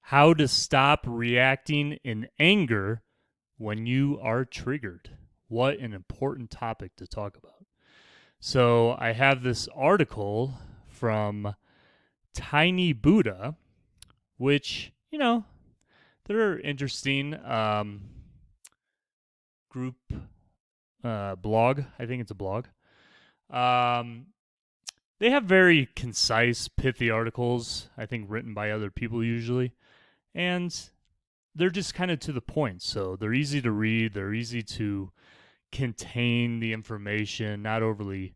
How to stop reacting in anger when you are triggered. What an important topic to talk about. So, I have this article from Tiny Buddha, which, they're interesting group blog. I think it's a blog. They have very concise, pithy articles, I think written by other people usually. And they're just kind of to the point. So they're easy to read, they're easy to contain the information, not overly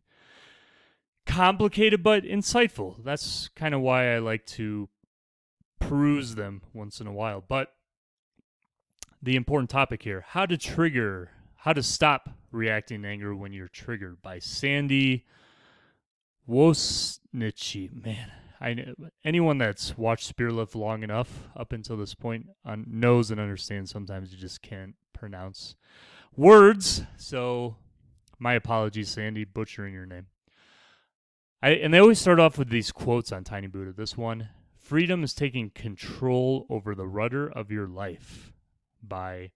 complicated, but insightful. That's kind of why I like to peruse them once in a while. But the important topic here, how to stop reacting to anger when you're triggered, by Sandy Wosnichi. Man, anyone that's watched Spearlift long enough up until this point knows and understands sometimes you just can't pronounce words. So my apologies, Sandy, butchering your name. And they always start off with these quotes on Tiny Buddha. This one, freedom is taking control over the rudder of your life, by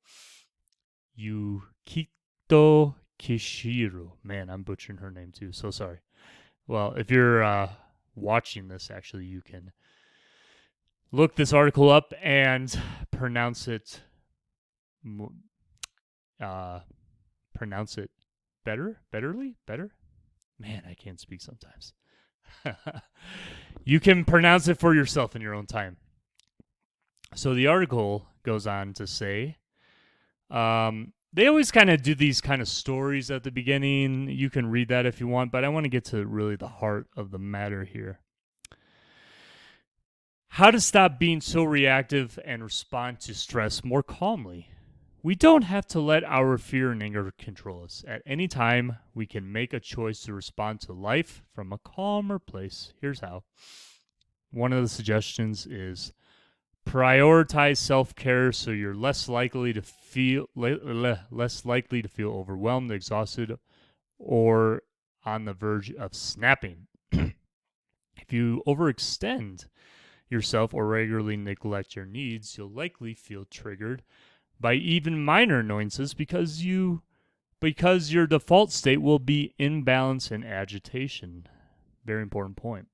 Yukito Kishiru. Man, I'm butchering her name too. So sorry. Well, if you're watching this, actually, you can look this article up and pronounce it better. Man, I can't speak sometimes. You can pronounce it for yourself in your own time. So the article goes on to say, they always kind of do these kind of stories at the beginning. You can read that if you want, but I want to get to really the heart of the matter here. How to stop being so reactive and respond to stress more calmly. We don't have to let our fear and anger control us. At any time, we can make a choice to respond to life from a calmer place. Here's how. One of the suggestions is prioritize self-care so you're less likely to feel overwhelmed, exhausted, or on the verge of snapping. If you overextend yourself or regularly neglect your needs, you'll likely feel triggered by even minor annoyances because your default state will be imbalance and agitation. Very important point.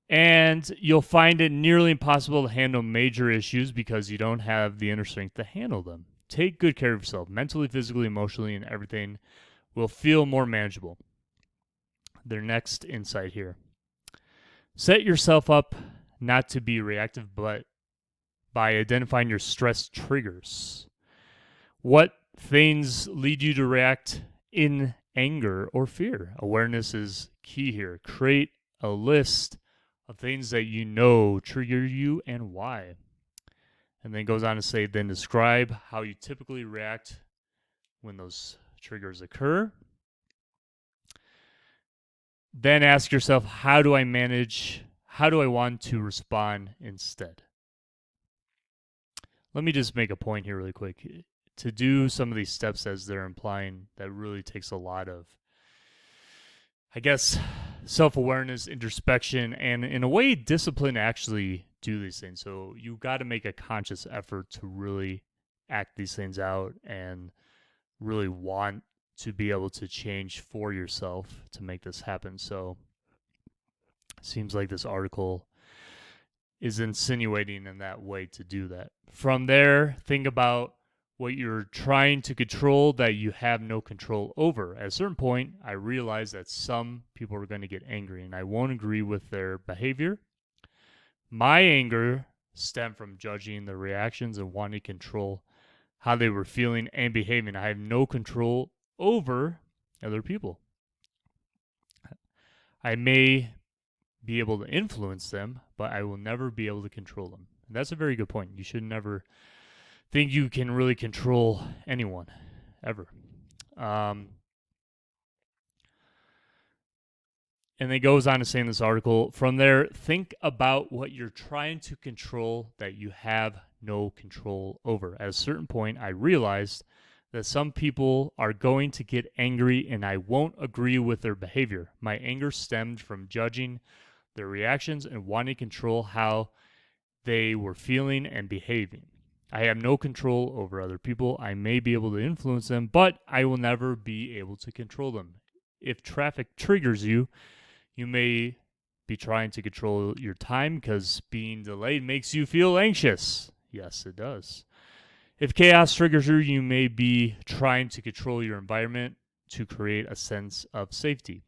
And you'll find it nearly impossible to handle major issues because you don't have the inner strength to handle them. Take good care of yourself, mentally, physically, emotionally, and everything will feel more manageable. Their next insight here. Set yourself up not to be reactive, but by identifying your stress triggers. What things lead you to react in anger or fear? Awareness is key here. Create a list of things that you know trigger you and why. And then goes on to say, then describe how you typically react when those triggers occur. Then ask yourself, how do I want to respond instead? Let me just make a point here really quick. To do some of these steps as they're implying, that really takes a lot of, I guess, self-awareness, introspection, and in a way, discipline to actually do these things. So you got to make a conscious effort to really act these things out and really want to be able to change for yourself to make this happen. So it seems like this article is insinuating in that way to do that. From there, think about what you're trying to control that you have no control over. At a certain point, I realize that some people are going to get angry and I won't agree with their behavior. My anger stemmed from judging their reactions and wanting to control how they were feeling and behaving. I have no control over other people. I may be able to influence them, but I will never be able to control them. And that's a very good point. You should never think you can really control anyone, ever. And it goes on to say in this article, from there, think about what you're trying to control that you have no control over. At a certain point, I realized that some people are going to get angry and I won't agree with their behavior. My anger stemmed from judging their reactions and wanting to control how they were feeling and behaving. I have no control over other people. I may be able to influence them, but I will never be able to control them. If traffic triggers you, you may be trying to control your time because being delayed makes you feel anxious. Yes, it does. If chaos triggers you, you may be trying to control your environment to create a sense of safety.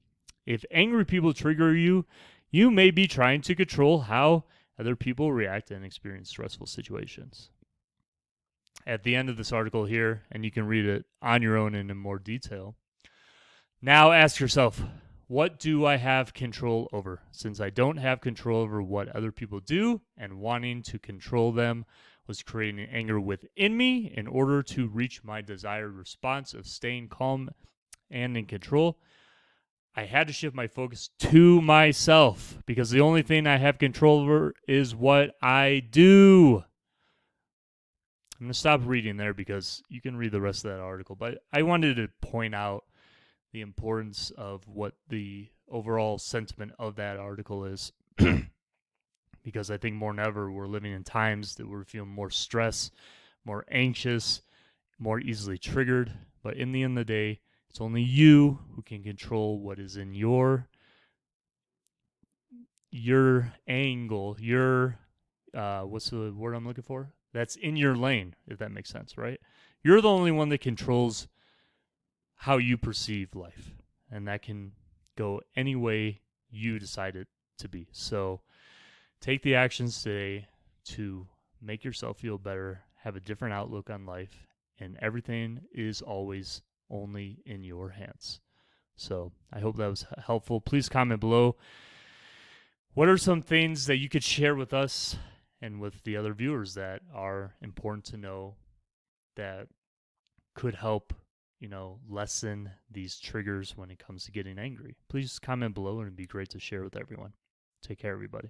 If angry people trigger you, you may be trying to control how other people react and experience stressful situations. At the end of this article here, and you can read it on your own and in more detail. Now ask yourself, what do I have control over? Since I don't have control over what other people do, and wanting to control them was creating anger within me in order to reach my desired response of staying calm and in control, I had to shift my focus to myself because the only thing I have control over is what I do. I'm going to stop reading there because you can read the rest of that article, but I wanted to point out the importance of what the overall sentiment of that article is. Because I think more than ever, we're living in times that we're feeling more stress, more anxious, more easily triggered. But in the end of the day, it's only you who can control what is in your angle, what's the word I'm looking for? That's in your lane, if that makes sense, right? You're the only one that controls how you perceive life, and that can go any way you decide it to be. So take the actions today to make yourself feel better, have a different outlook on life, and everything is always only in your hands. So I hope that was helpful. Please comment below. What are some things that you could share with us and with the other viewers that are important to know that could help, lessen these triggers when it comes to getting angry? Please comment below, and it'd be great to share with everyone. Take care, everybody.